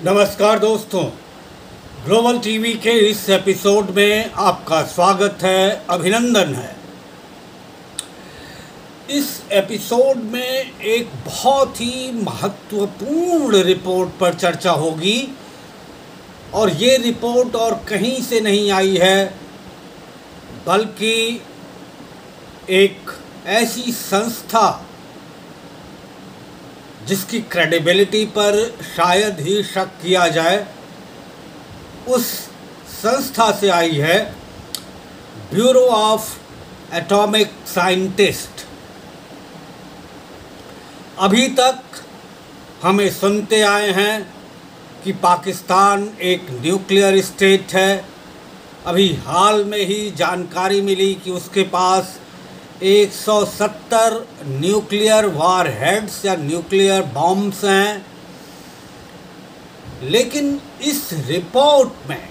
नमस्कार दोस्तों, global TV के इस एपिसोड में आपका स्वागत है, अभिनंदन है। इस एपिसोड में एक बहुत ही महत्वपूर्ण रिपोर्ट पर चर्चा होगी और ये रिपोर्ट और कहीं से नहीं आई है बल्कि एक ऐसी संस्था जिसकी क्रेडिबिलिटी पर शायद ही शक किया जाए, उस संस्था से आई है, ब्यूरो ऑफ एटॉमिक साइंटिस्ट। अभी तक हमें सुनते आए हैं कि पाकिस्तान एक न्यूक्लियर स्टेट है। अभी हाल में ही जानकारी मिली कि उसके पास 170 न्यूक्लियर वार हेड्स या न्यूक्लियर बॉम्ब्स हैं। लेकिन इस रिपोर्ट में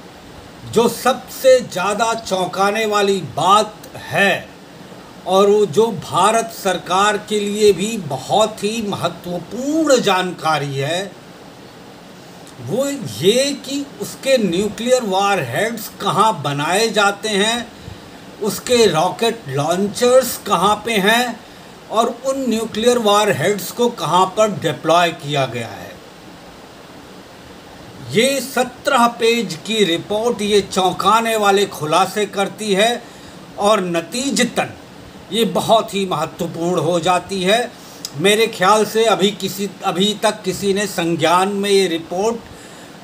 जो सबसे ज़्यादा चौंकाने वाली बात है और वो जो भारत सरकार के लिए भी बहुत ही महत्वपूर्ण जानकारी है, वो ये कि उसके न्यूक्लियर वार हेड्स कहाँ बनाए जाते हैं, उसके रॉकेट लॉन्चर्स कहाँ पे हैं और उन न्यूक्लियर वार हेड्स को कहाँ पर डिप्लॉय किया गया है। ये 17 पेज की रिपोर्ट ये चौंकाने वाले खुलासे करती है और नतीजतन ये बहुत ही महत्वपूर्ण हो जाती है। मेरे ख्याल से अभी तक किसी ने संज्ञान में ये रिपोर्ट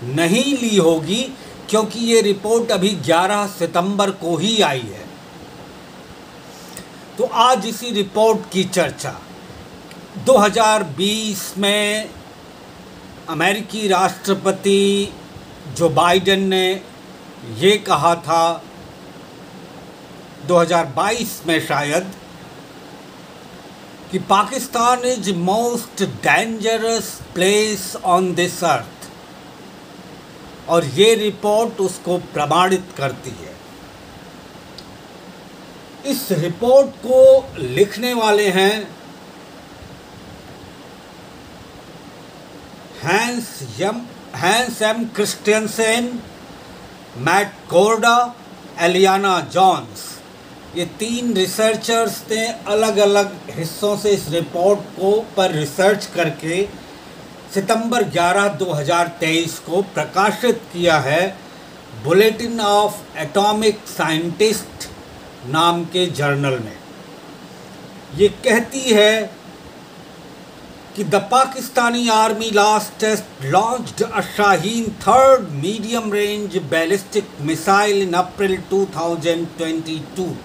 नहीं ली होगी, क्योंकि ये रिपोर्ट अभी 11 सितंबर को ही आई है। तो आज इसी रिपोर्ट की चर्चा। 2020 में अमेरिकी राष्ट्रपति जो बाइडेन ने ये कहा था, 2022 में शायद, कि Pakistan is most dangerous place on this earth, और ये रिपोर्ट उसको प्रमाणित करती है। इस रिपोर्ट को लिखने वाले हैं Hans M Kristensen, Matt Korda, Eliana Johns. ये 3 रिसर्चर्स ने अलग अलग हिस्सों से इस रिपोर्ट को पर रिसर्च करके सितंबर 11, 2023 को प्रकाशित किया है बुलेटिन ऑफ एटॉमिक साइंटिस्ट नाम के जर्नल में। ये कहती है कि the Pakistani army last test launched a Shaheen 3rd medium range ballistic missile in April 2022।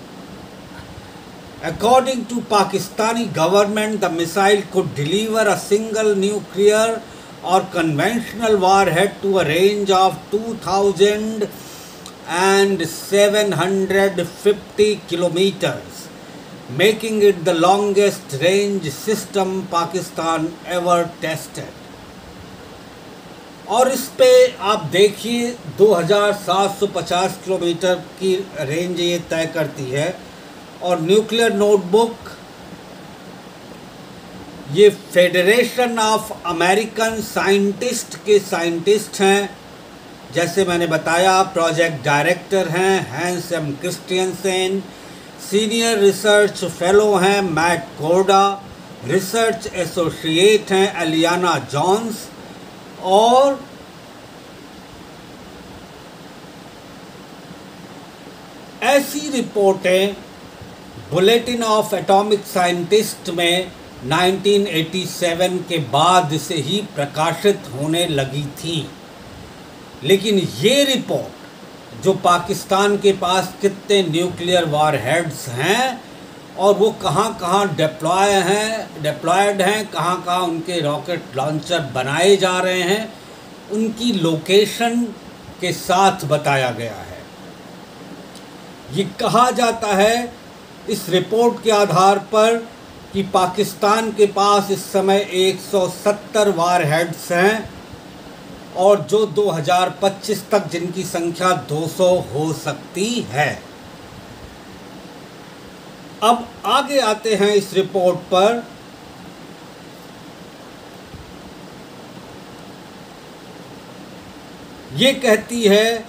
According to Pakistani government, the missile could deliver a single nuclear or conventional warhead to a range of 2,750 kilometers, making it the longest range system Pakistan ever tested. और इस पे आप देखिए 2,750 kilometre की range ये तय करती है। और न्यूक्लियर नोटबुक ये फेडरेशन ऑफ अमेरिकन साइंटिस्ट के साइंटिस्ट हैं। जैसे मैंने बताया, प्रोजेक्ट डायरेक्टर हैं Hans M Kristensen, senior research fellow हैं मैट कोर्डा, रिसर्च एसोसिएट हैं एलियाना जॉन्स, और ऐसी रिपोर्टें बुलेटिन ऑफ एटॉमिक साइंटिस्ट में 1987 के बाद से ही प्रकाशित होने लगी थी। लेकिन ये रिपोर्ट जो पाकिस्तान के पास कितने न्यूक्लियर वार हेड्स हैं और वो कहाँ कहाँ डिप्लॉयड हैं, कहाँ कहाँ उनके रॉकेट लॉन्चर बनाए जा रहे हैं, उनकी लोकेशन के साथ बताया गया है। ये कहा जाता है इस रिपोर्ट के आधार पर कि पाकिस्तान के पास इस समय 170 वार हेड्स हैं और जो 2025 तक जिनकी संख्या 200 हो सकती है। अब आगे आते हैं इस रिपोर्ट पर। ये कहती है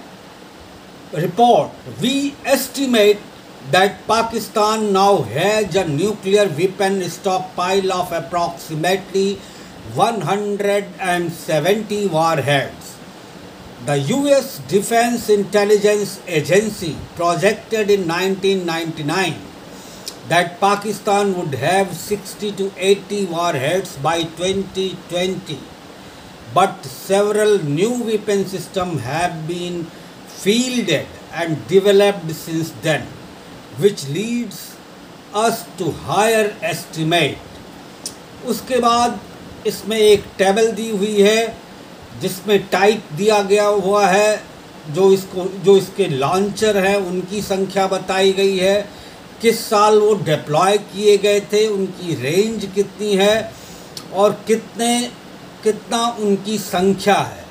report, we estimate that Pakistan now has a nuclear weapon stockpile of approximately 170 warheads. The US Defense Intelligence Agency projected in 1999 that Pakistan would have 60 to 80 warheads by 2020, but several new weapon systems have been fielded and developed since then, which leads us to higher estimate. उसके बाद इसमें एक table दी हुई है जिसमें type दिया गया हुआ है, जो इसके लॉन्चर हैं उनकी संख्या बताई गई है, किस साल वो डिप्लॉय किए गए थे, उनकी रेंज कितनी है और कितना उनकी संख्या है।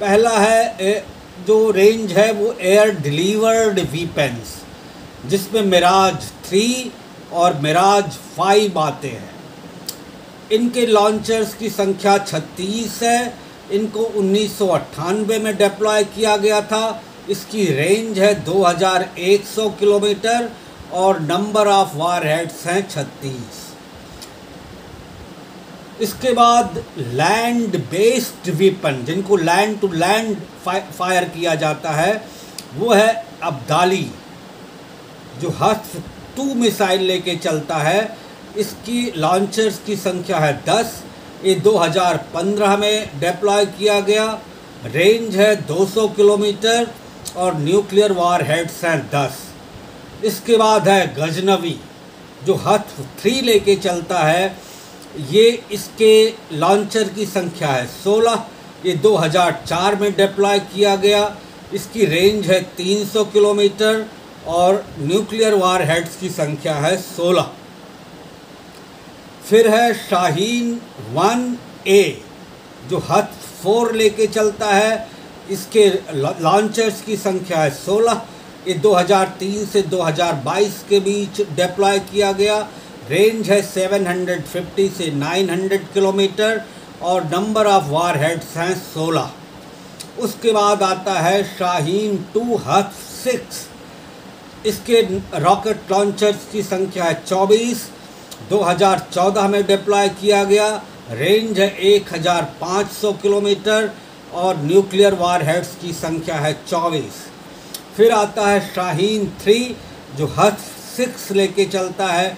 पहला है जो रेंज है वो एयर डिलीवर्ड वीपन्स, जिसमें मिराज 3 और मिराज 5 आते हैं। इनके लॉन्चर्स की संख्या 36 है। इनको 1998 में डिप्लॉय किया गया था। इसकी रेंज है 2100 किलोमीटर और नंबर ऑफ वारहेड्स हैं 36। इसके बाद लैंड बेस्ड वीपन, जिनको लैंड टू लैंड फायर किया जाता है, वो है अब्दाली, जो हस्फ 2 मिसाइल लेके चलता है। इसकी लॉन्चर्स की संख्या है 10। ये 2015 में डिप्लॉय किया गया। रेंज है 200 किलोमीटर और न्यूक्लियर वारहेड्स हैं 10। इसके बाद है गजनवी, जो हस्फ 3 लेके चलता है। ये इसके लॉन्चर की संख्या है 16। ये 2004 में डिप्लॉय किया गया। इसकी रेंज है 300 किलोमीटर और न्यूक्लियर वारहेड्स की संख्या है 16। फिर है शाहीन 1A, जो हस्फ 4 लेके चलता है। इसके लॉन्चर्स की संख्या है 16। ये 2003 से 2022 के बीच डिप्लॉय किया गया। रेंज है 750 से 900 किलोमीटर और नंबर ऑफ वारहेड्स हैं 16। उसके बाद आता है शाहीन 2 हस्फ 6। इसके रॉकेट लॉन्चर्स की संख्या है 24। 2014 में डिप्लॉय किया गया। रेंज है 1500 किलोमीटर और न्यूक्लियर वारहेड्स की संख्या है 24। फिर आता है शाहीन 3, जो हस्फ 6 लेके चलता है।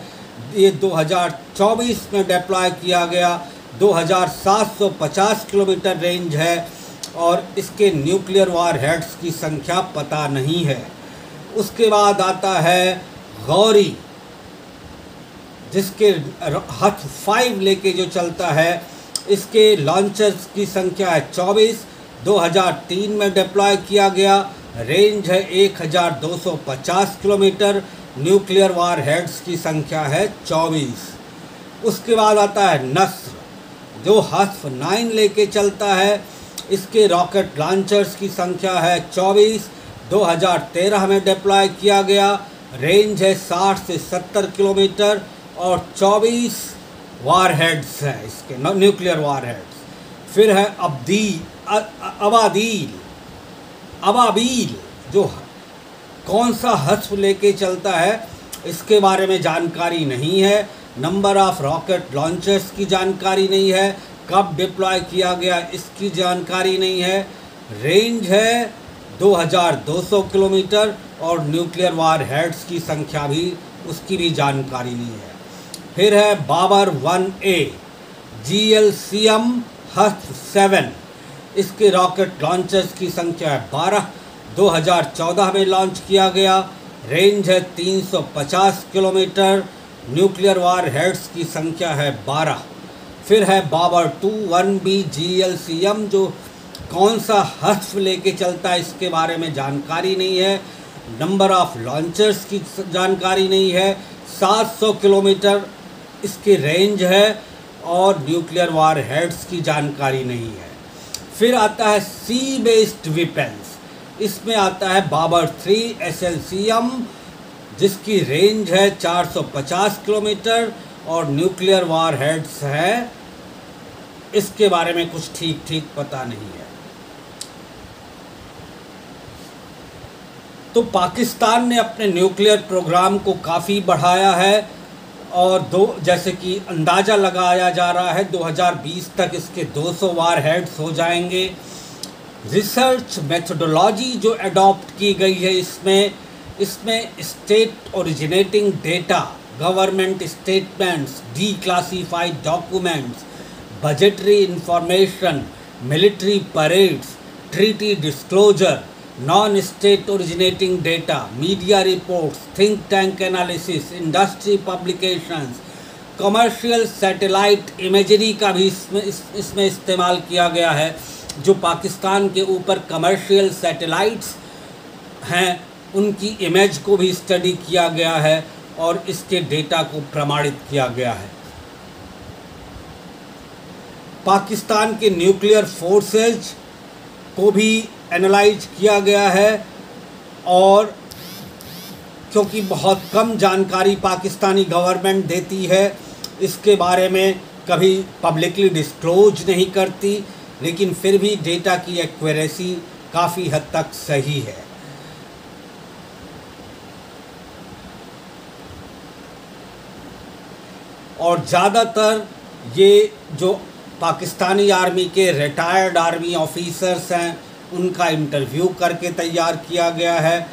ये 2024 में डिप्लॉय किया गया। 2750 किलोमीटर रेंज है और इसके न्यूक्लियर वारहेड्स की संख्या पता नहीं है। उसके बाद आता है गौरी, जिसके हस्फ 5 लेके जो चलता है। इसके लॉन्चर्स की संख्या है 24। 2003 में डिप्लॉय किया गया। रेंज है 1250 किलोमीटर। न्यूक्लियर वारहेड्स की संख्या है 24। उसके बाद आता है नस्र, जो हस्फ 9 लेके चलता है। इसके रॉकेट लॉन्चर्स की संख्या है 24। 2013 में डिप्लॉय किया गया। रेंज है 60 से 70 किलोमीटर और 24 वारहेड्स हैं इसके, न्यूक्लियर वारहेड्स। फिर है अबाबील, जो कौन सा हस्फ लेके चलता है इसके बारे में जानकारी नहीं है। नंबर ऑफ रॉकेट लॉन्चर्स की जानकारी नहीं है। कब डिप्लॉय किया गया इसकी जानकारी नहीं है। रेंज है 2200 किलोमीटर और न्यूक्लियर वारहेड्स की संख्या भी, उसकी भी जानकारी नहीं है। फिर है बाबर 1A, GLCM हस्फ 7। इसके रॉकेट लॉन्चर्स की संख्या है 12। 2014 में लॉन्च किया गया। रेंज है 350 किलोमीटर। न्यूक्लियर वारहेड्स की संख्या है 12। फिर है बाबर 2 1B GLCM, जो कौन सा हस्फ लेके चलता है इसके बारे में जानकारी नहीं है। नंबर ऑफ लॉन्चर्स की जानकारी नहीं है। 700 किलोमीटर इसकी रेंज है और न्यूक्लियर वारहेड्स की जानकारी नहीं है। फिर आता है सी बेस्ड वेपन्स। इसमें आता है बाबर 3 SLCM, जिसकी रेंज है 450 किलोमीटर और न्यूक्लियर वारहेड्स है, इसके बारे में कुछ ठीक पता नहीं है। तो पाकिस्तान ने अपने न्यूक्लियर प्रोग्राम को काफ़ी बढ़ाया है और जैसे कि अंदाज़ा लगाया जा रहा है 2020 तक इसके 200 वारहेड्स हो जाएंगे। रिसर्च मेथोडोलॉजी जो अडॉप्ट की गई है इसमें state originating data, government statements, declassified documents, budgetary information, military parades, treaty disclosure, non state originating data, media reports, think tank analysis, industry publications, commercial satellite imagery का भी इसमें इस्तेमाल किया गया है। जो पाकिस्तान के ऊपर कमर्शियल सैटेलाइट्स हैं उनकी इमेज को भी स्टडी किया गया है और इसके डेटा को प्रमाणित किया गया है। पाकिस्तान के न्यूक्लियर फोर्सेज को भी एनालाइज किया गया है और क्योंकि बहुत कम जानकारी पाकिस्तानी गवर्नमेंट देती है, इसके बारे में कभी पब्लिकली डिस्क्लोज नहीं करती, लेकिन फिर भी डेटा की एक्यूरेसी काफ़ी हद तक सही है। और ज़्यादातर ये जो पाकिस्तानी आर्मी के रिटायर्ड आर्मी ऑफिसर्स हैं उनका इंटरव्यू करके तैयार किया गया है।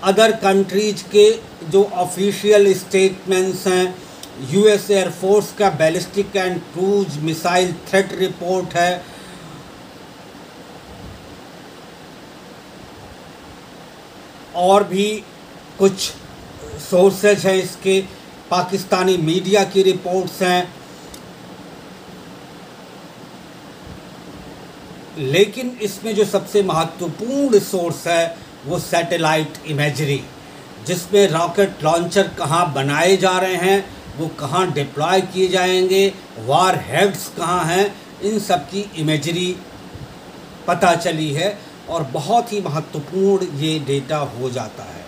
अदर कंट्रीज के जो ऑफिशियल स्टेटमेंट्स हैं, यूएस एयरफोर्स का ballistic and cruise missile threat report है, और भी कुछ सोर्सेज हैं इसके, पाकिस्तानी मीडिया की रिपोर्ट्स हैं। लेकिन इसमें जो सबसे महत्वपूर्ण सोर्स है वो सैटेलाइट इमेजरी, जिसमें रॉकेट लॉन्चर कहाँ बनाए जा रहे हैं, वो कहाँ डिप्लॉय किए जाएंगे, वार हेड्स कहाँ हैं, इन सब की इमेजरी पता चली है और बहुत ही महत्वपूर्ण ये डेटा हो जाता है।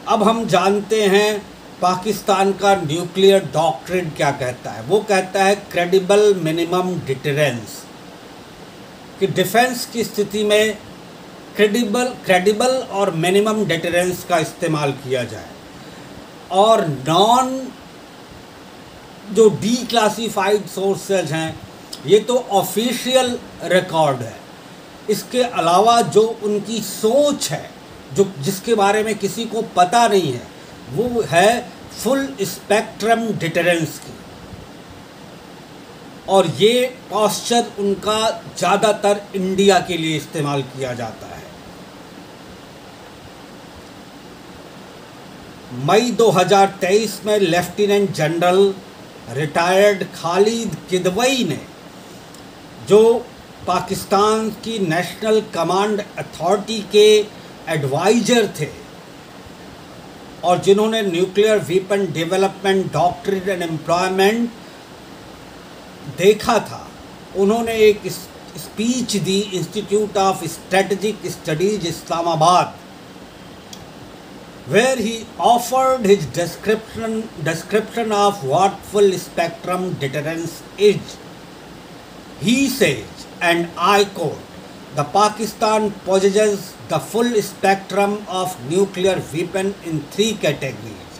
अब हम जानते हैं पाकिस्तान का न्यूक्लियर डॉक्ट्रिन क्या कहता है। वो कहता है क्रेडिबल मिनिमम डिटरेंस, कि डिफेंस की स्थिति में क्रेडिबल और मिनिमम डिटरेंस का इस्तेमाल किया जाए, और जो डीक्लासिफाइड सोर्सेज हैं ये तो ऑफिशियल रिकॉर्ड है, इसके अलावा जो उनकी सोच है, जिसके बारे में किसी को पता नहीं है, वो है फुल स्पेक्ट्रम डिटरेंस की। और ये पोस्चर उनका ज़्यादातर इंडिया के लिए इस्तेमाल किया जाता है। मई 2023 में lieutenant general retired Khalid Kidwai ने, जो पाकिस्तान की नेशनल कमांड अथॉरिटी के एडवाइज़र थे और जिन्होंने nuclear weapon development doctrine and employment देखा था, उन्होंने एक speech the institute of strategic studies Islamabad, where he offered his description of what full spectrum deterrence is. He says, and I quote, "The Pakistan possesses the full spectrum of nuclear weapon in 3 categories: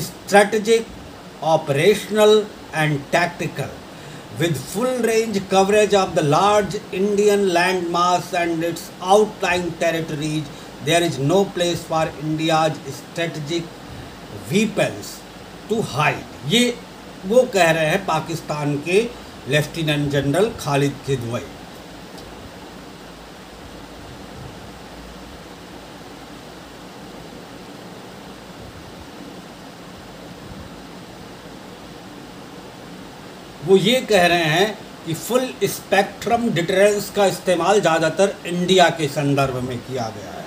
strategic, operational and tactical, with full range coverage of the large Indian land mass and its outlying territories. There is no place for India's strategic weapons to hide." ये वो कह रहे हैं पाकिस्तान के lieutenant general Khalid Kidwai. वो ये कह रहे हैं कि फुल स्पेक्ट्रम डिटरेंस का इस्तेमाल ज़्यादातर इंडिया के संदर्भ में किया गया है।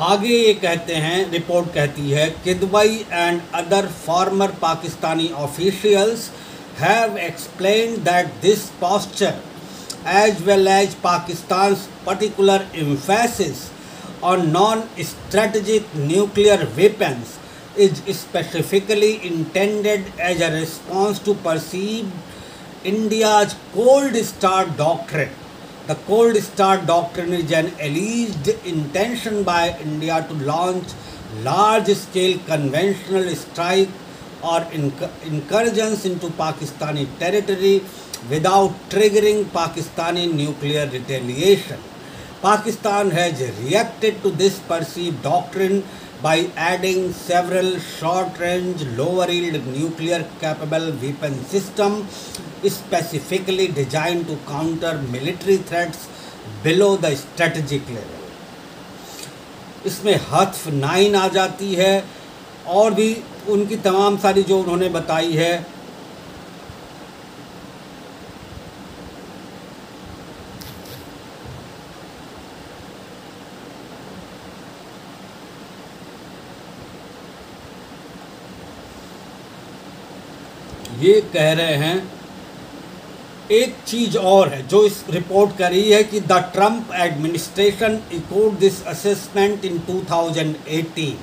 आगे ये कहते हैं, रिपोर्ट कहती है, Kidwai and other farmer Pakistani officials have explained that this posture as well as Pakistan's particular emphasis on non-strategic nuclear weapons is specifically intended as a response to perceived India's Cold Start Doctrine. The Cold Start Doctrine is an alleged intention by India to launch large-scale conventional strike or incursions into Pakistani territory without triggering Pakistani nuclear retaliation. Pakistan has reacted to this perceived doctrine by adding several short-range, lower-yield nuclear-capable weapon systems specifically designed to counter military threats below the strategic level. इसमें हत्फ 9 आ जाती है और भी उनकी तमाम सारी जो उन्होंने बताई है। ये कह रहे हैं एक चीज और है जो इस रिपोर्ट कर रही है कि the Trump administration echoed this assessment in 2018.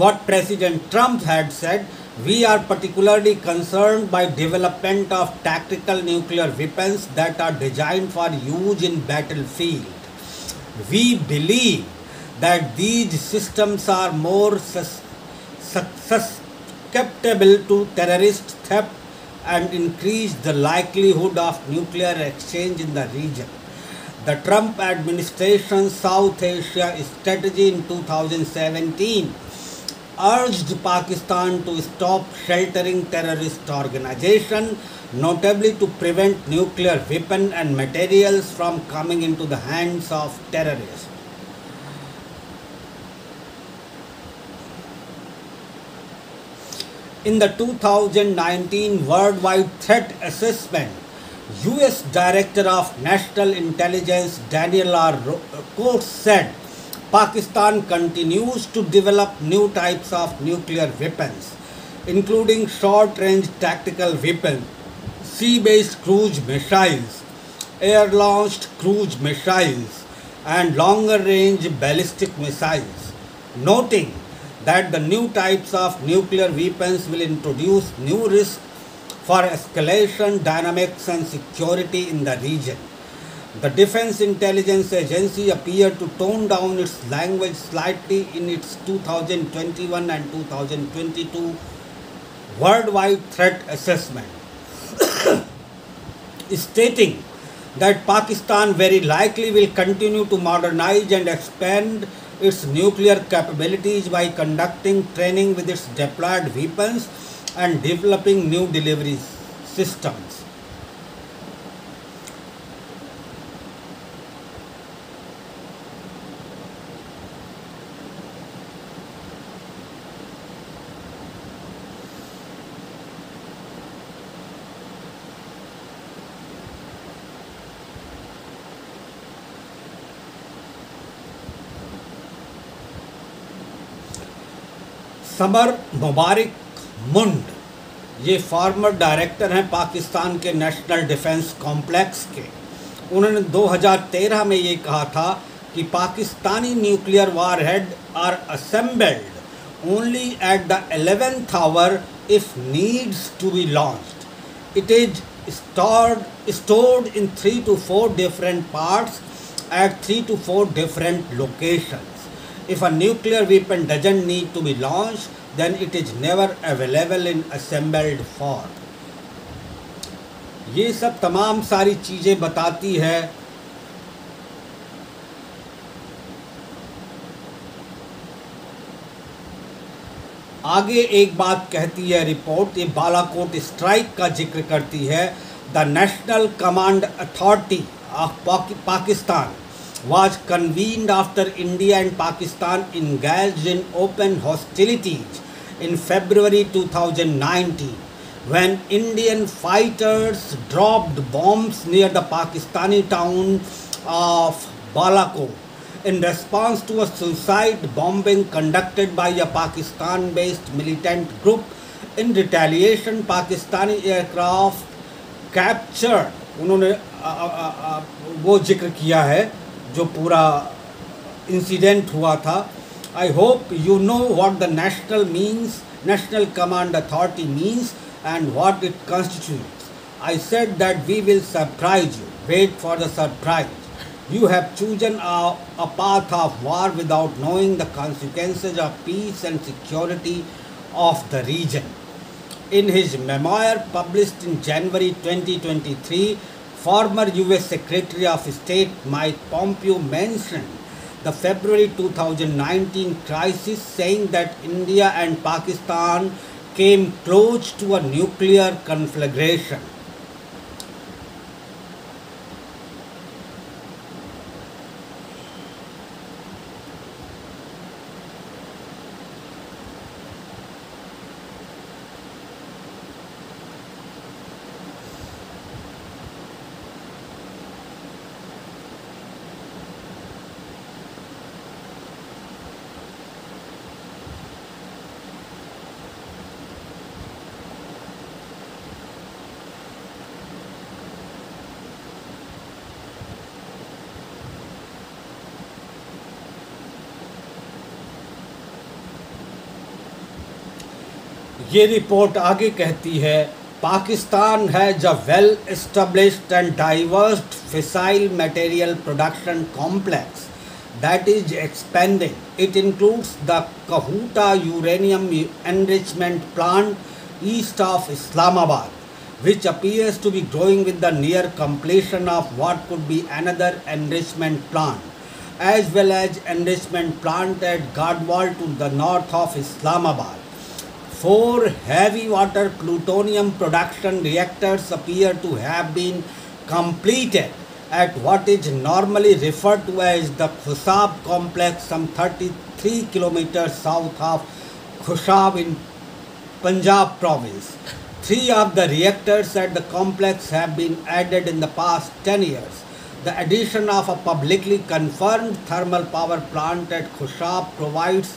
What President Trump had said, we are particularly concerned by development of tactical nuclear weapons that are designed for use in battlefield. We believe that these systems are more susceptible to terrorist theft and increase the likelihood of nuclear exchange in the region. The Trump administration's South Asia strategy in 2017 urged Pakistan to stop sheltering terrorist organizations, notably to prevent nuclear weapons and materials from coming into the hands of terrorists. In the 2019 Worldwide Threat Assessment, U.S. Director of National Intelligence Daniel R. Coats said, Pakistan continues to develop new types of nuclear weapons, including short-range tactical weapons, sea-based cruise missiles, air-launched cruise missiles, and longer-range ballistic missiles, noting that the new types of nuclear weapons will introduce new risks for escalation, dynamics, and security in the region. The Defense Intelligence Agency appeared to tone down its language slightly in its 2021 and 2022 Worldwide Threat Assessment, stating that Pakistan very likely will continue to modernize and expand its nuclear capabilities by conducting training with its deployed weapons and developing new delivery systems. Samar Mubarakmand ये farmer director हैं पाकिस्तान के national defence complex के। उन्होंने 2013 में ये कहा था कि Pakistani nuclear warhead are assembled only at the 11th hour if needs to be launched. It is stored in 3 to 4 different parts at 3 to 4 different locations. If a nuclear weapon doesn't need to be launched, then it is never available in assembled form. ये सब तमाम सारी चीज़ें बताती है। आगे एक बात कहती है रिपोर्ट, ये बालाकोट स्ट्राइक का जिक्र करती है। The National Command authority of Pakistan was convened after India and Pakistan engaged in open hostilities in February 2019 when Indian fighters dropped bombs near the Pakistani town of Balakot in response to a suicide bombing conducted by a Pakistan-based militant group. In retaliation, Pakistani aircraft captured उन्होंने वो जिक्र किया है जो पूरा incident हुआ था। I hope you know what the National Command Authority means and what it constitutes. I said that we will surprise you, wait for the surprise. You have chosen a path of war without knowing the consequences of peace and security of the region. In his memoir published in January 2023, former US Secretary of State Mike Pompeo mentioned the February 2019 crisis, saying that India and Pakistan came close to a nuclear conflagration. ये report आगे कहती है, Pakistan has a well established and divorced fissile material production complex that is expanding. It includes the Kahuta uranium enrichment plant east of Islamabad, which appears to be growing with the near completion of what could be another enrichment plant, as well as enrichment plant at Gadwal to the north of Islamabad. 4 heavy water plutonium production reactors appear to have been completed at what is normally referred to as the Khushab complex, some 33 kilometers south of Khushab in Punjab province. 3 of the reactors at the complex have been added in the past 10 years. The addition of a publicly confirmed thermal power plant at Khushab provides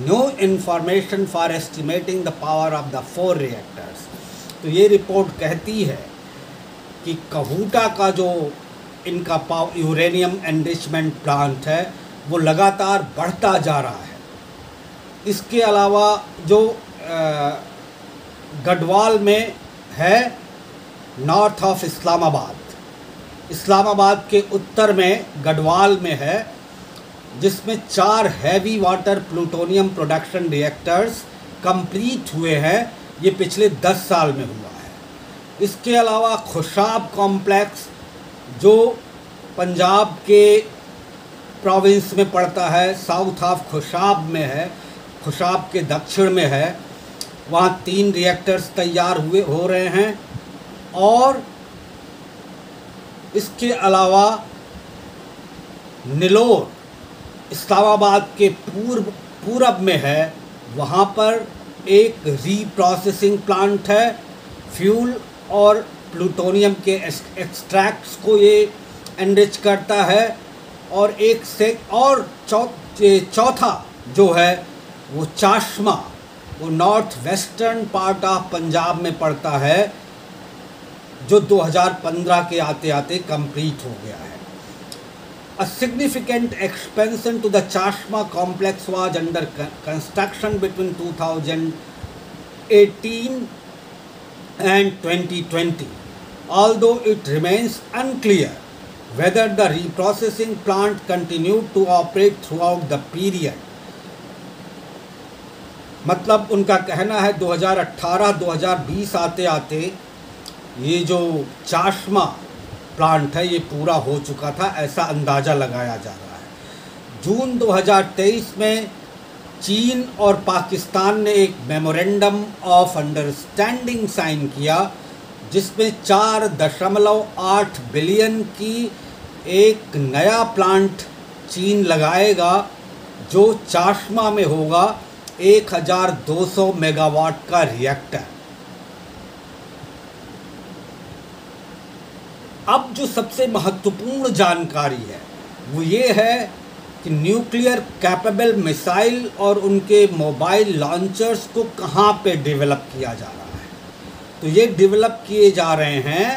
no information for estimating the power of the 4 reactors. तो ये report कहती है कि कहूटा का जो इनका uranium enrichment plant है वो लगातार बढ़ता जा रहा है। इसके अलावा जो गढ़वाल में है नॉर्थ ऑफ इस्लामाबाद के उत्तर में गढ़वाल में है, जिसमें 4 heavy water plutonium production reactors complete हुए हैं। ये पिछले 10 साल में हुआ है। इसके अलावा खुशाब कॉम्प्लेक्स जो पंजाब के प्रोविंस में पड़ता है, साउथ ऑफ खुशाब में है, खुशाब के दक्षिण में है, वहाँ 3 रिएक्टर्स तैयार हो रहे हैं। और इसके अलावा निलोर इस्लामाबाद के पूरब में है, वहाँ पर एक रीप्रोसेसिंग प्लांट है। फ्यूल और प्लूटोनियम के एक्सट्रैक्ट्स को ये एनरिच करता है। और चौथा जो है वो चाशमा, वो north western part of Punjab में पड़ता है, जो 2015 के आते आते कंप्लीट हो गया है। A significant expansion to the Chashma complex was under construction between 2018 and 2020, although it remains unclear whether the reprocessing plant continued to operate throughout the period. मतलब उनका कहना है 2018-2020 आते आते ये जो चाशमा प्लांट है ये पूरा हो चुका था, ऐसा अंदाज़ा लगाया जा रहा है। जून 2023 में चीन और पाकिस्तान ने एक मेमोरेंडम ऑफ अंडरस्टैंडिंग साइन किया, जिसमें 4.8 बिलियन की एक नया प्लांट चीन लगाएगा, जो चाशमा में होगा 1200 मेगावाट का रिएक्टर। अब जो सबसे महत्वपूर्ण जानकारी है वो ये है कि न्यूक्लियर कैपेबल मिसाइल और उनके मोबाइल लॉन्चर्स को कहाँ पे डेवलप किया जा रहा है। तो ये डेवलप किए जा रहे हैं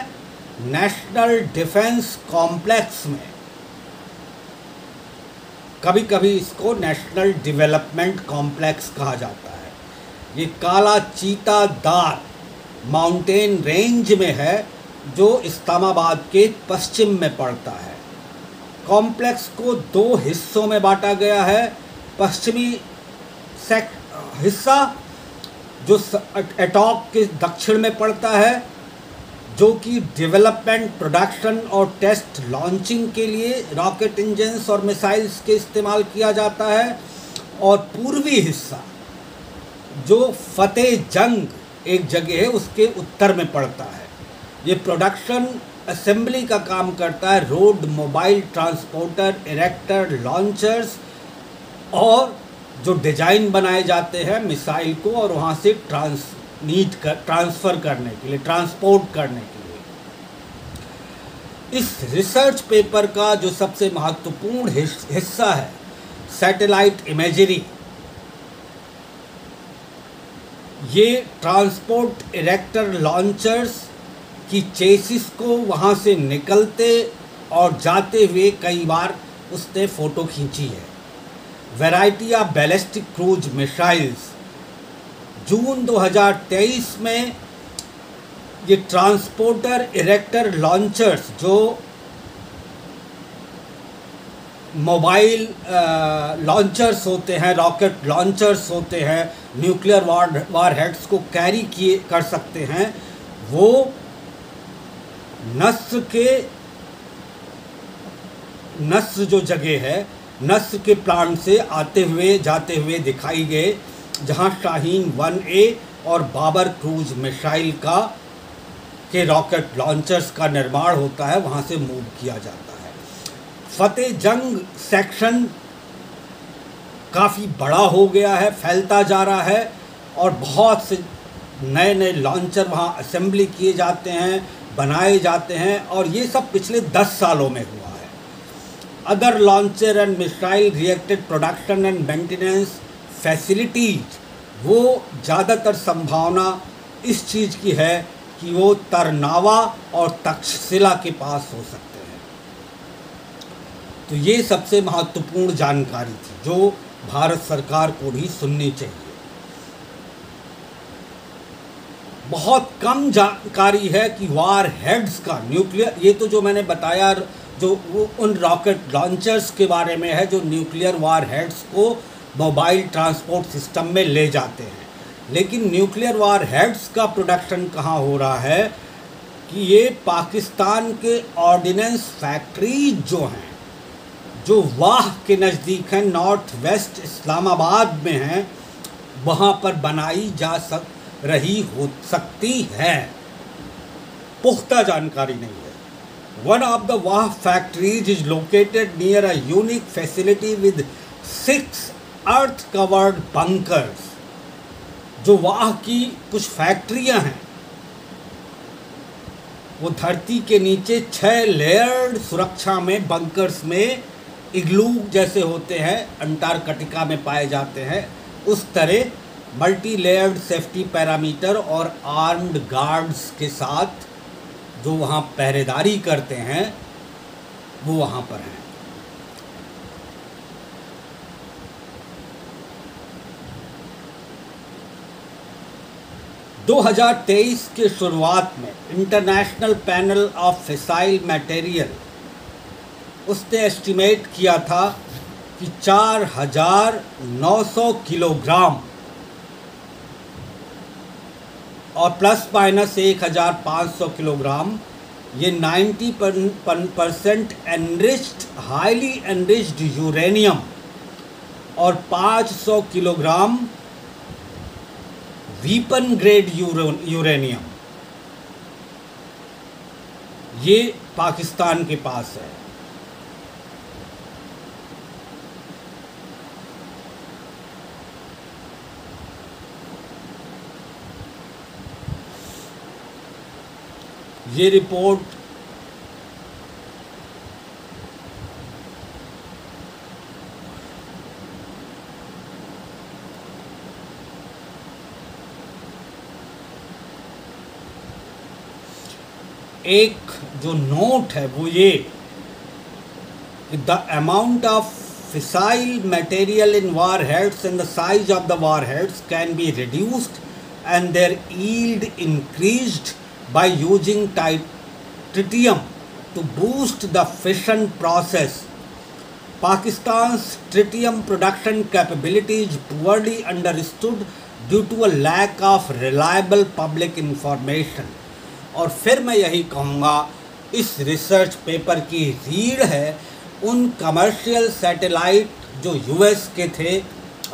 नेशनल डिफेंस कॉम्प्लेक्स में, कभी कभी इसको नेशनल डेवलपमेंट कॉम्प्लेक्स कहा जाता है, ये काला चीता दार माउंटेन रेंज में है जो इस्लामाबाद के पश्चिम में पड़ता है। कॉम्प्लेक्स को 2 हिस्सों में बांटा गया है। पश्चिमी हिस्सा जो एटॉक के दक्षिण में पड़ता है, जो कि डेवलपमेंट, प्रोडक्शन और टेस्ट लॉन्चिंग के लिए रॉकेट इंजन्स और मिसाइल्स के इस्तेमाल किया जाता है, और पूर्वी हिस्सा जो फतेह जंग एक जगह है उसके उत्तर में पड़ता है। ये प्रोडक्शन असेंबली का काम करता है, road mobile transporter, erector, launchers और जो डिजाइन बनाए जाते हैं मिसाइल को और वहाँ से ट्रांसफ़र करने के लिए, ट्रांसपोर्ट करने के लिए। इस रिसर्च पेपर का जो सबसे महत्वपूर्ण हिस्सा है सैटेलाइट इमेजरी, ये ट्रांसपोर्ट इरेक्टर लॉन्चर्स की चेसिस को वहाँ से निकलते और जाते हुए कई बार उसने फ़ोटो खींची है। Variety of ballistic cruise missiles, June 2023 में ये ट्रांसपोर्टर इरेक्टर लॉन्चर्स जो मोबाइल लॉन्चर्स होते हैं, रॉकेट लॉन्चर्स होते हैं, न्यूक्लियर वारहेड्स को कैरी कर सकते हैं, वो नस्र जो जगह है, नस्र के प्लांट से आते हुए जाते हुए दिखाई गए, जहां शाहीन 1A और बाबर क्रूज मिसाइल के रॉकेट लॉन्चर्स का निर्माण होता है, वहां से मूव किया जाता है। फतेह जंग सेक्शन काफ़ी बड़ा हो गया है, फैलता जा रहा है और बहुत से नए नए लॉन्चर वहाँ असेंबली किए जाते हैं, बनाए जाते हैं, और ये सब पिछले 10 सालों में हुआ है। Other launcher and missile reacted production and maintenance facilities, वो ज़्यादातर संभावना इस चीज़ की है कि वो तरनावा और तक्षशिला के पास हो सकते हैं। तो ये सबसे महत्वपूर्ण जानकारी थी जो भारत सरकार को भी सुननी चाहिए। बहुत कम जानकारी है कि वार हेड्स का न्यूक्लियर, ये तो जो मैंने बताया जो वो उन रॉकेट लॉन्चर्स के बारे में है जो न्यूक्लियर वार हेड्स को मोबाइल ट्रांसपोर्ट सिस्टम में ले जाते हैं, लेकिन न्यूक्लियर वार हेड्स का प्रोडक्शन कहाँ हो रहा है कि ये पाकिस्तान के ऑर्डिनेंस फैक्ट्रीज जो हैं, जो वाह के नज़दीक हैं, नॉर्थ वेस्ट इस्लामाबाद में हैं, वहाँ पर बनाई जा हो सकती है। पुख्ता जानकारी नहीं है। वन ऑफ द वाह factories is located near a unique facility with 6 earth covered bunkers. जो वाह की कुछ फैक्ट्रियां हैं वो धरती के नीचे 6 लेयर्ड सुरक्षा में बंकर्स में, इग्लू जैसे होते हैं, अंटार्कटिका में पाए जाते हैं, उस तरह मल्टी लेयर्ड सेफ्टी पैरामीटर और आर्म्ड गार्ड्स के साथ जो वहाँ पहरेदारी करते हैं वो वहाँ पर हैं। दो 2023 के शुरुआत में international panel of fissile material, उसने एस्टिमेट किया था कि 4,900 किलोग्राम और प्लस माइनस 1,500 किलोग्राम, ये 90% एनरिच्ड, हाईली एनरिच्ड यूरेनियम और 500 किलोग्राम वीपन ग्रेड यूरेनियम ये पाकिस्तान के पास है। ये रिपोर्ट एक जो नोट है वो ये, the amount of fissile material in warheads and the size of the warheads can be reduced and their yield increased by using tritium to boost the fission process. Pakistan's tritium production capability is poorly understood due to a lack of reliable public information. और फिर मैं यही कहूँगा, इस research paper की रीढ़ है उन कमर्शियल सैटेलाइट जो यूएस के थे,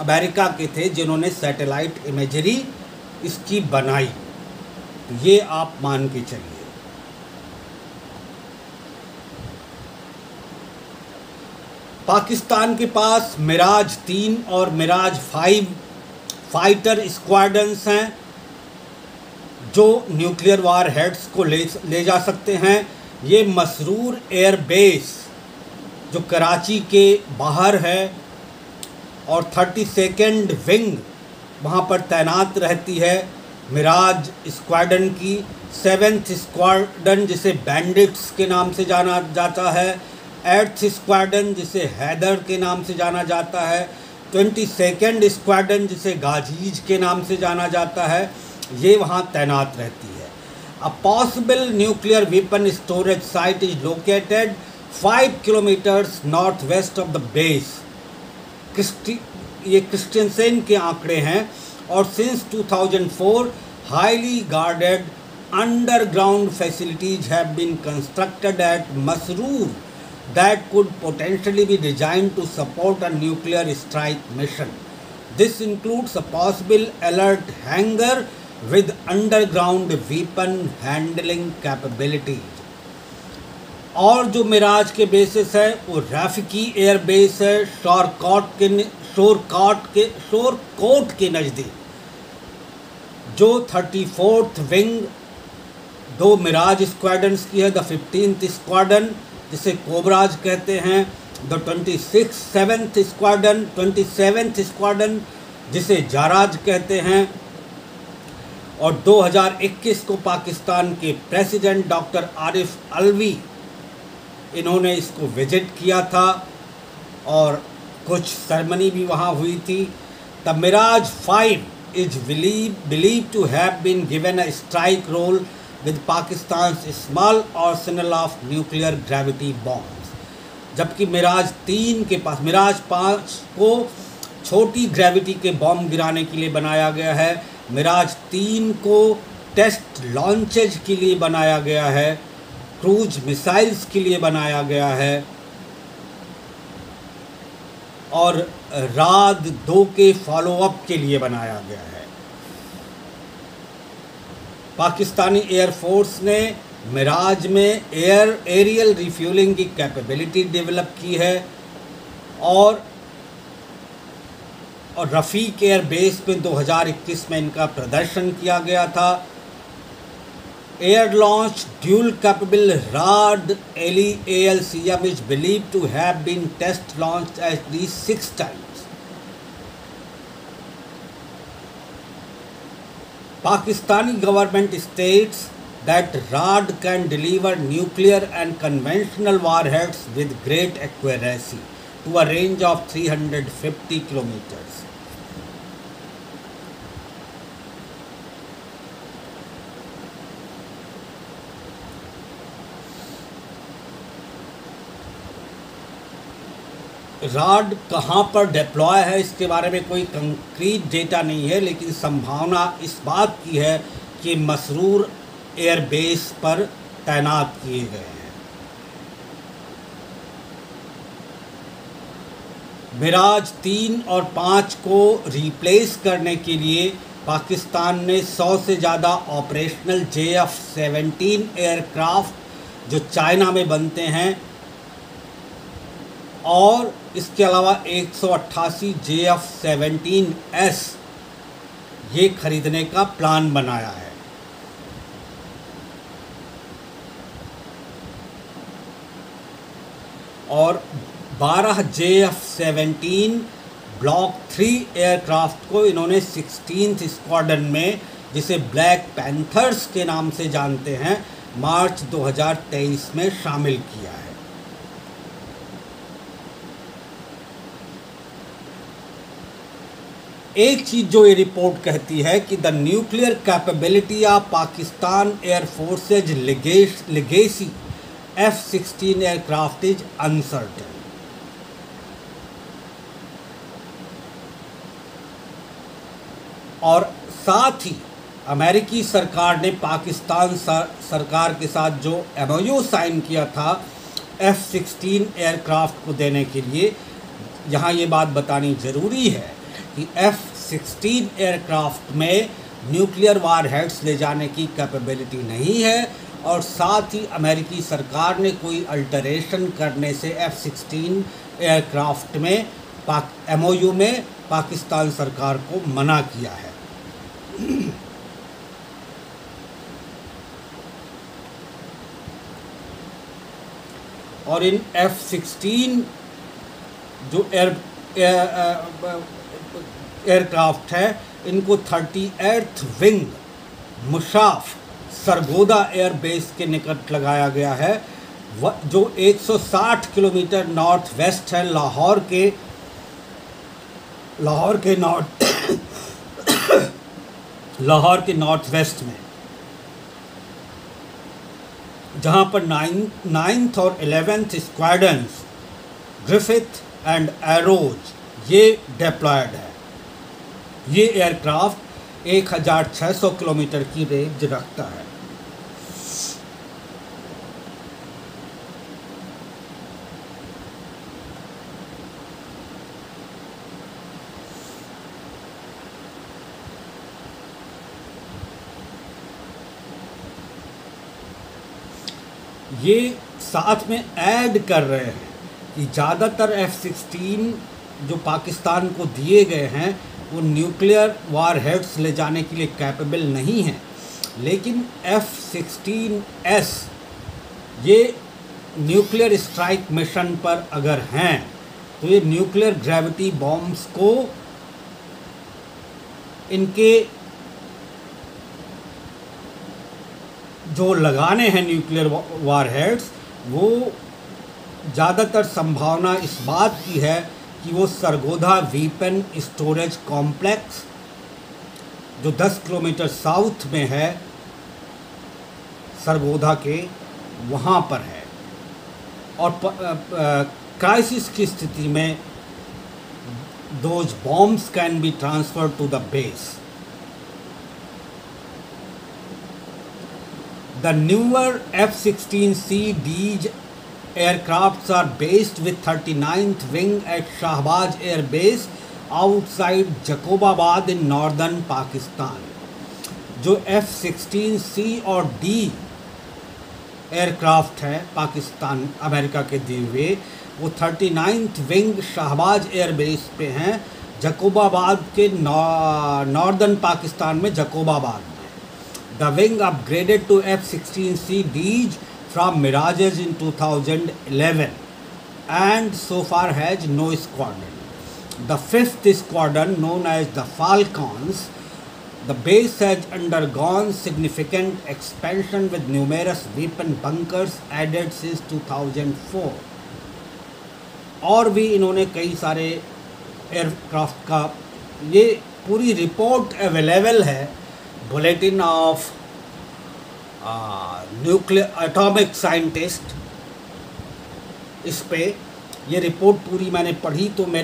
अमेरिका के थे, जिन्होंने सैटेलाइट इमेजरी इसकी बनाई। तो ये आप मान के चलिए। पाकिस्तान के पास मिराज 3 और मिराज 5 फाइटर स्क्वाड्रन्स हैं जो न्यूक्लियर वार हेड्स को ले जा सकते हैं। ये मसरूर एयरबेस जो कराची के बाहर है और 32nd विंग वहाँ पर तैनात रहती है मिराज स्क्वाड्रन की। 7th स्क्वाड्रन जिसे बैंडिट्स के नाम से जाना जाता है, 8th स्क्वाड्रन जिसे हैदर के नाम से जाना जाता है, 22nd स्क्वाड्रन जिसे गाजीज के नाम से जाना जाता है, ये वहाँ तैनात रहती है। A possible nuclear weapon storage site is located 5 kilometres north west of the base. ये क्रिस्टियनसेन के आंकड़े हैं। और since 2004 highly guarded underground facilities have been constructed at Masroor that could potentially be designed to support a nuclear strike mission. This includes a possible alert hangar with underground weapon handling capabilities. और जो मिराज के basis है वो Rafiki air base है शोरकोट के नज़दीक, जो 34th wing 2 Miraj squadrons की है। द 15th स्क्वाड्रन जिसे कोबराज कहते हैं, द 27th स्क्वाड्रन जिसे जाराज कहते हैं। और 2021 को पाकिस्तान के प्रेसिडेंट डॉक्टर आरिफ अलवी इन्होंने इसको विजिट किया था और कुछ सेरेमनी भी वहाँ हुई थी। The Mirage 5 is believe to have been given a strike role with Pakistan small arsenal of nuclear gravity bombs, जबकि मिराज 3 के पास, मिराज 5 को छोटी ग्रेविटी के बॉम्ब गिराने के लिए बनाया गया है, मिराज 3 को टेस्ट लॉन्चेज के लिए बनाया गया है, क्रूज मिसाइल्स के लिए बनाया गया है और राद 2 के फॉलोअप के लिए बनाया गया है। पाकिस्तानी एयरफोर्स ने मिराज में एरियल रिफ्यूलिंग की कैपेबिलिटी डेवलप की है और रफ़ीक एयर बेस में 2021 में इनका प्रदर्शन किया गया था। Air launched dual capable RAD ALCM is believed to have been test launched at least 6 times. Pakistani government states that RAD can deliver nuclear and conventional warheads with great accuracy to a range of 350 kilometers. Rod कहाँ पर deploy है इसके बारे में कोई concrete data नहीं है, लेकिन संभावना इस बात की है कि मसरूर एयरबेस पर तैनात किए गए हैं। मिराज 3 और 5 को रिप्लेस करने के लिए पाकिस्तान ने 100 से ज़्यादा ऑपरेशनल JF-17 एयरक्राफ्ट जो चाइना में बनते हैं और इसके अलावा 188 JF-17S ये खरीदने का प्लान बनाया है। और 12 JF-17 ब्लॉक 3 एयरक्राफ्ट को इन्होंने 16th स्क्वाड्रन में, जिसे ब्लैक पैंथर्स के नाम से जानते हैं, मार्च 2023 में शामिल किया है। एक चीज़ जो ये रिपोर्ट कहती है कि the nuclear capability of Pakistan air forces legacy F-16 aircraft is uncertain. और साथ ही अमेरिकी सरकार ने पाकिस्तान सरकार के साथ जो MOU साइन किया था F-16 एयरक्राफ्ट को देने के लिए, यहाँ ये बात बतानी ज़रूरी है कि F-16 एयरक्राफ्ट में न्यूक्लियर वारहेड्स ले जाने की कैपेबिलिटी नहीं है, और साथ ही अमेरिकी सरकार ने कोई अल्टरेशन करने से F-16 एयरक्राफ्ट में MOU में पाकिस्तान सरकार को मना किया है। और इन F-16 जो एयरक्राफ्ट है, इनको 38th wing Mushaf Sargodha air base के निकट लगाया गया है, जो 160 किलोमीटर नॉर्थ वेस्ट है लाहौर के नॉर्थ वेस्ट में, जहां पर 9th और 11th squadrons Griffith and arrows ये डिप्लॉयड है। ये एयरक्राफ्ट 1600 किलोमीटर की रेंज रखता है। ये साथ में ऐड कर रहे हैं कि ज़्यादातर F-16 जो पाकिस्तान को दिए गए हैं वो न्यूक्लियर वारहेड्स ले जाने के लिए कैपेबल नहीं हैं, लेकिन F-16S ये न्यूक्लियर स्ट्राइक मिशन पर अगर हैं तो ये न्यूक्लियर ग्रेविटी बॉम्ब्स को इनके जो लगाने हैं न्यूक्लियर वारहेड्स, वो ज़्यादातर संभावना इस बात की है कि वो सरगोधा वीपन स्टोरेज कॉम्प्लेक्स जो 10 किलोमीटर साउथ में है सरगोधा के, वहाँ पर है। और क्राइसिस की स्थिति में those bombs can be transferred to the base. The newer F-16C Deej aircrafts are based with 39th Wing at Shahbaz Air Base outside Jacobabad in northern Pakistan। जो F-16C और D एयरक्राफ्ट है Pakistan America के दिए हुए, वो 39th wing Shahbaz air base पे हैं, जकोबाबाद के नॉर्दर्न पाकिस्तान में Jacobabad. The wing upgraded to F-16C Deej from Mirages in 2011 and so far has no squadron. The 5th squadron, known as the Falcons, the base has undergone significant expansion with numerous weapon bunkers added since 2004. और भी इन्होंने कई सारे aircraft का, ये पूरी report available है bulletin of nuclear atomic scientist. इस पे ये रिपोर्ट पूरी मैंने पढ़ी तो मैं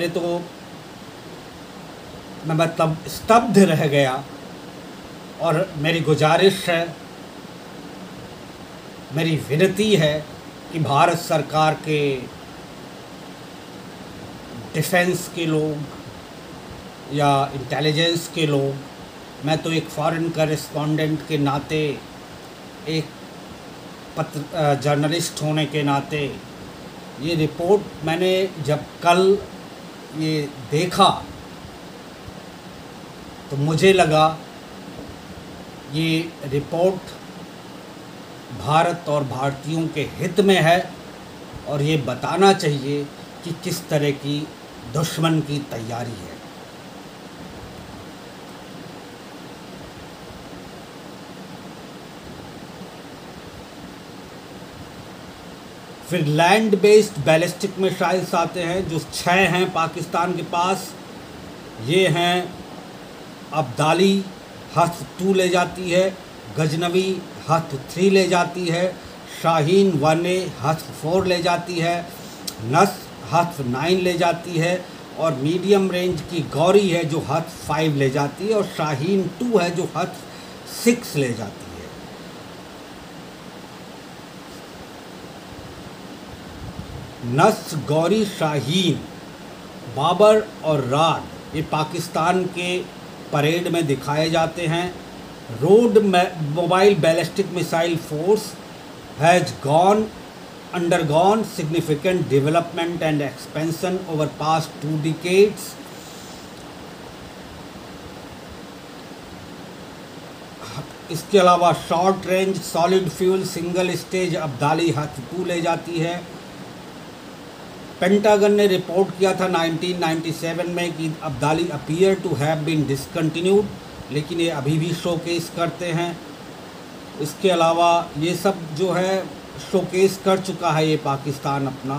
मतलब स्तब्ध रह गया। और मेरी गुजारिश है, मेरी विनती है कि भारत सरकार के डिफेंस के लोग या इंटेलिजेंस के लोग, मैं तो एक फॉरेन करेस्पॉन्डेंट के नाते, एक जर्नलिस्ट होने के नाते, ये रिपोर्ट मैंने जब कल ये देखा तो मुझे लगा ये रिपोर्ट भारत और भारतीयों के हित में है, और ये बताना चाहिए कि किस तरह की दुश्मन की तैयारी है। फिर लैंड बेस्ड बैलिस्टिक मिसाइल्स आते हैं जो 6 हैं पाकिस्तान के पास। ये हैं अब्दाली हथ 2 ले जाती है, गजनवी हथ 3 ले जाती है, शाहीन 1A हथ 4 ले जाती है, नस हथ 9 ले जाती है, और मीडियम रेंज की गौरी है जो हथ 5 ले जाती है, और शाहीन 2 है जो हथ 6 ले जाती है। नस, गौरी, शाहीन, बाबर और राड ये पाकिस्तान के परेड में दिखाए जाते हैं। Road mobile ballistic missile force has undergone significant development and expansion over past 2 decades. इसके अलावा short range solid fuel single stage Abdali हथ 2 ले जाती है। पेंटागन ने रिपोर्ट किया था 1997 में कि Abdali appear to have been discontinued, लेकिन ये अभी भी शोकेस करते हैं। इसके अलावा ये सब जो है शोकेस कर चुका है ये पाकिस्तान अपना।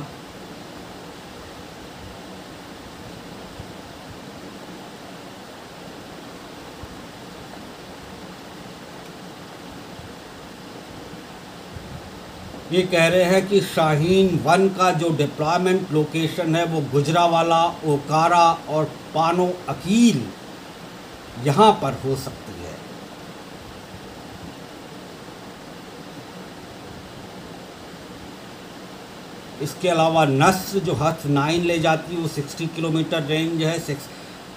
ये कह रहे हैं कि शाहीन 1 का जो डिप्लॉयमेंट लोकेशन है वो गुजरावाला, ओकारा और पानो अकील यहाँ पर हो सकती है। इसके अलावा नस जो हथ 9 ले जाती है वो 60 किलोमीटर रेंज है,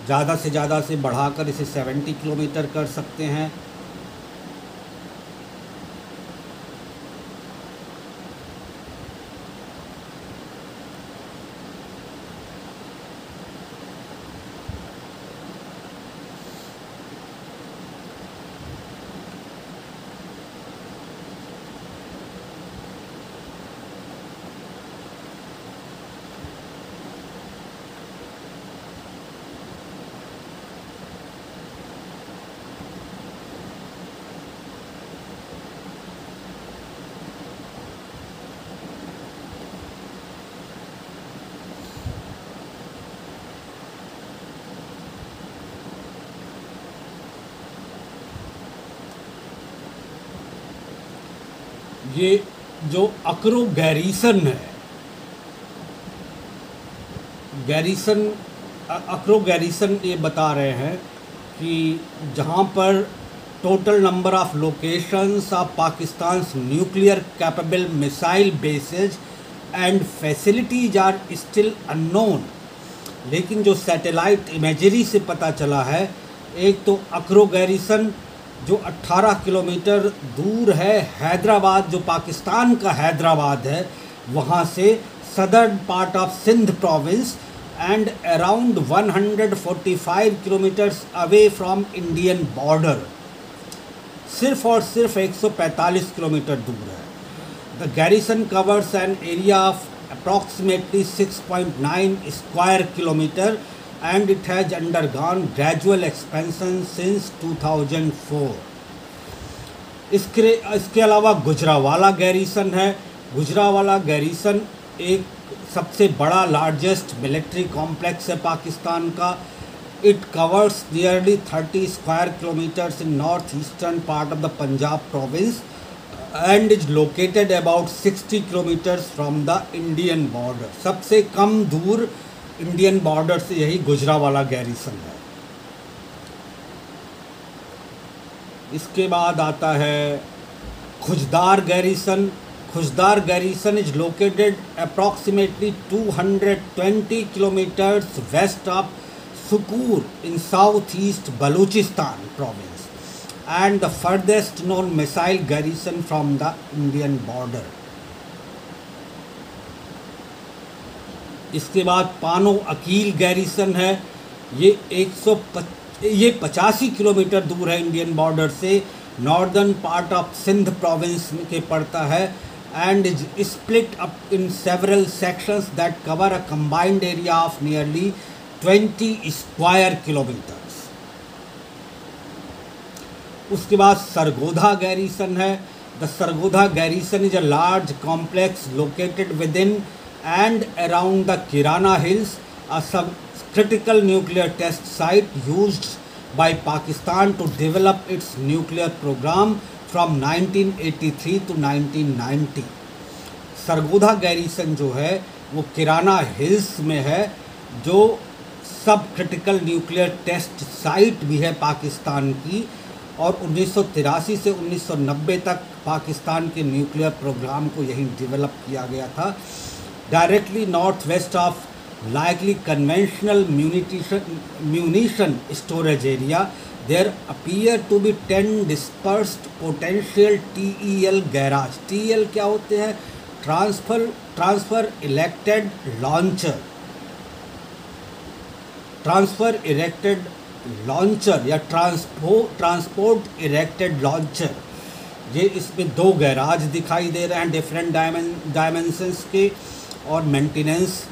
ज़्यादा से ज़्यादा से बढ़ाकर इसे 70 किलोमीटर कर सकते हैं। ये जो अकरो गैरीसन है, अकरो गैरीसन ये बता रहे हैं कि जहाँ पर total number of locations of Pakistan nuclear capable missile bases and facilities are still unknown, लेकिन जो सैटेलाइट इमेजरी से पता चला है, एक तो अकरो गैरीसन जो 18 किलोमीटर दूर है हैदराबाद, जो पाकिस्तान का हैदराबाद है, वहाँ से southern part of Sindh province and around 145 kilometres away from Indian border, सिर्फ और सिर्फ 145 किलोमीटर दूर है। The garrison covers an area of approximately 6.9 square kilometre and it has undergone gradual expansion since 2004. इसके अलावा गुजरावाला गैरीसन है। गुजरावाला गैरीसन एक सबसे बड़ा लार्जेस्ट मिलिट्री कॉम्प्लेक्स है पाकिस्तान का। It covers nearly 30 square kilometres in north eastern part of the Punjab province and is located about 60 kilometres from the Indian border. सबसे कम दूर इंडियन बॉर्डर से यही गुजरावाला गैरीसन है। इसके बाद आता है Khuzdar garrison. Khuzdar garrison is located approximately 220 kilometres west of Sukkur in south east Balochistan province and the farthest known missile garrison from the Indian border. इसके बाद पानो अकील गैरीसन है। ये 85 किलोमीटर दूर है इंडियन बॉर्डर से, northern part of Sindh province के पड़ता है and is split up in several sections that cover a combined area of nearly 20 square kilometres. उसके बाद सरगोधा गैरीसन है। The Sargodha garrison is a large complex located within and around the Kirana Hills, a critical nuclear test site used by Pakistan to develop its nuclear program from 1983 to 1990. Sargodha garrison जो है वो किराना hills में है, जो सब critical nuclear test site भी है पाकिस्तान की, और 1983 से 1990 तक पाकिस्तान के न्यूक्लियर प्रोग्राम को यहीं डेवलप किया गया था. Directly north west of likely conventional munition storage area, there appear to be 10 dispersed potential TEL garage. TEL क्या होते हैं? ट्रांसफर इरेक्टेड लॉन्चर या ट्रांसपोर्ट इरेक्टेड लॉन्चर. ये इसमें 2 गैराज दिखाई दे रहे हैं डिफरेंट डायमेंशंस के, और मेंटेनेंस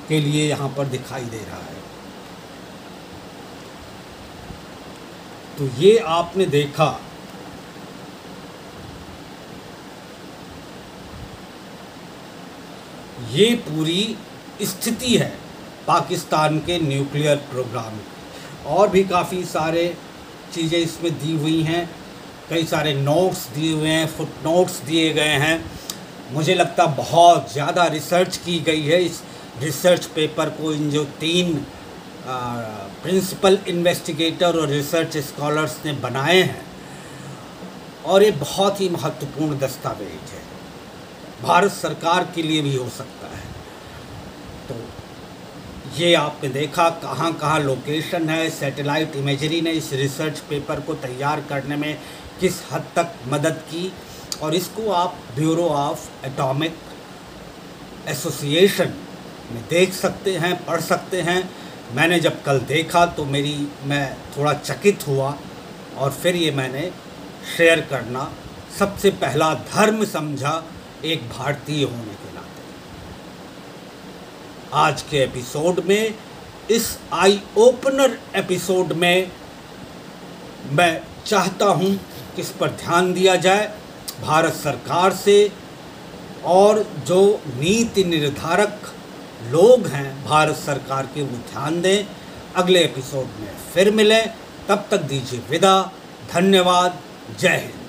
के लिए यहाँ पर दिखाई दे रहा है. तो ये आपने देखा ये पूरी स्थिति है पाकिस्तान के न्यूक्लियर प्रोग्राम की. और भी काफ़ी सारे चीज़ें इसमें दी हुई हैं, कई सारे नोट्स दिए हुए हैं, फुट नोट्स दिए गए हैं. मुझे लगता बहुत ज़्यादा रिसर्च की गई है इस रिसर्च पेपर को इन जो 3 प्रिंसिपल इन्वेस्टिगेटर और रिसर्च स्कॉलर्स ने बनाए हैं, और ये बहुत ही महत्वपूर्ण दस्तावेज है, भारत सरकार के लिए भी हो सकता है. तो ये आपने देखा कहाँ कहाँ लोकेशन है. सैटेलाइट इमेजरी ने इस रिसर्च पेपर को तैयार करने में किस हद तक मदद की, और इसको आप ब्यूरो ऑफ एटॉमिक एसोसिएशन में देख सकते हैं, पढ़ सकते हैं. मैंने जब कल देखा तो मैं थोड़ा चकित हुआ, और फिर ये मैंने शेयर करना सबसे पहला धर्म समझा एक भारतीय होने के नाते. आज के एपिसोड में, इस आई ओपनर एपिसोड में, मैं चाहता हूँ कि इस पर ध्यान दिया जाए भारत सरकार से, और जो नीति निर्धारक लोग हैं भारत सरकार के वो ध्यान दें. अगले एपिसोड में फिर मिलें, तब तक दीजिए विदा. धन्यवाद. जय हिंद.